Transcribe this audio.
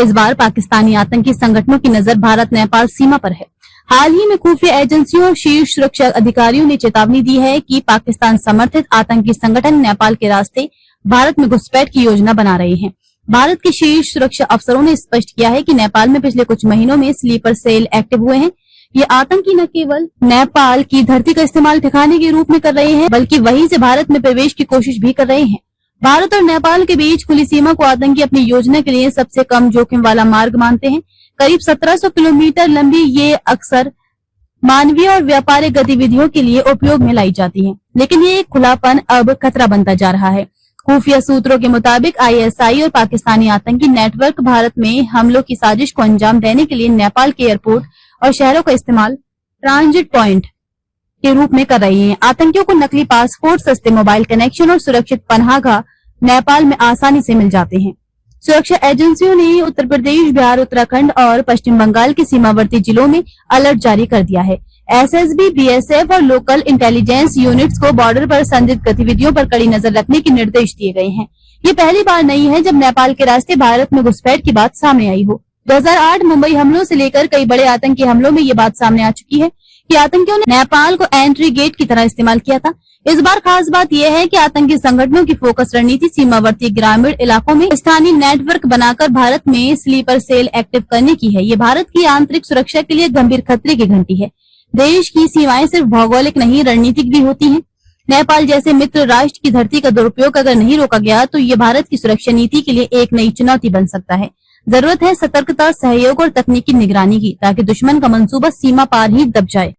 इस बार पाकिस्तानी आतंकी संगठनों की नजर भारत नेपाल सीमा पर है। हाल ही में खुफिया एजेंसियों और शीर्ष सुरक्षा अधिकारियों ने चेतावनी दी है कि पाकिस्तान समर्थित आतंकी संगठन नेपाल के रास्ते भारत में घुसपैठ की योजना बना रहे हैं। भारत के शीर्ष सुरक्षा अफसरों ने स्पष्ट किया है कि नेपाल में पिछले कुछ महीनों में स्लीपर सेल एक्टिव हुए हैं। ये आतंकी न केवल नेपाल की धरती का इस्तेमाल ठिकाने के रूप में कर रहे हैं, बल्कि वहीं से भारत में प्रवेश की कोशिश भी कर रहे हैं। भारत और नेपाल के बीच खुली सीमा को आतंकी अपनी योजना के लिए सबसे कम जोखिम वाला मार्ग मानते हैं। करीब 1700 किलोमीटर लंबी ये अक्सर मानवीय और व्यापारिक गतिविधियों के लिए उपयोग में लाई जाती है, लेकिन ये खुलापन अब खतरा बनता जा रहा है। खुफिया सूत्रों के मुताबिक आईएसआई और पाकिस्तानी आतंकी नेटवर्क भारत में हमलों की साजिश को अंजाम देने के लिए नेपाल के एयरपोर्ट और शहरों का इस्तेमाल ट्रांजिट पॉइंट के रूप में कर रही हैं। आतंकियों को नकली पासपोर्ट, सस्ते मोबाइल कनेक्शन और सुरक्षित पनाहगाह नेपाल में आसानी से मिल जाते हैं। सुरक्षा एजेंसियों ने उत्तर प्रदेश, बिहार, उत्तराखंड और पश्चिम बंगाल के सीमावर्ती जिलों में अलर्ट जारी कर दिया है। एसएसबी, बीएसएफ और लोकल इंटेलिजेंस यूनिट्स को बॉर्डर पर संदिग्ध गतिविधियों पर कड़ी नजर रखने के निर्देश दिए गए हैं। ये पहली बार नहीं है जब नेपाल के रास्ते भारत में घुसपैठ की बात सामने आई हो। 2008 मुंबई हमलों से लेकर कई बड़े आतंकी हमलों में ये बात सामने आ चुकी है कि आतंकियों ने नेपाल को एंट्री गेट की तरह इस्तेमाल किया था। इस बार खास बात यह है कि आतंकी संगठनों की फोकस रणनीति सीमावर्ती ग्रामीण इलाकों में स्थानीय नेटवर्क बनाकर भारत में स्लीपर सेल एक्टिव करने की है। ये भारत की आंतरिक सुरक्षा के लिए गंभीर खतरे की घंटी है। देश की सीमाएं सिर्फ भौगोलिक नहीं, रणनीतिक भी होती हैं। नेपाल जैसे मित्र राष्ट्र की धरती का दुरुपयोग अगर नहीं रोका गया तो ये भारत की सुरक्षा नीति के लिए एक नई चुनौती बन सकता है। जरूरत है सतर्कता, सहयोग और तकनीकी निगरानी की, ताकि दुश्मन का मंसूबा सीमा पार ही दब जाए।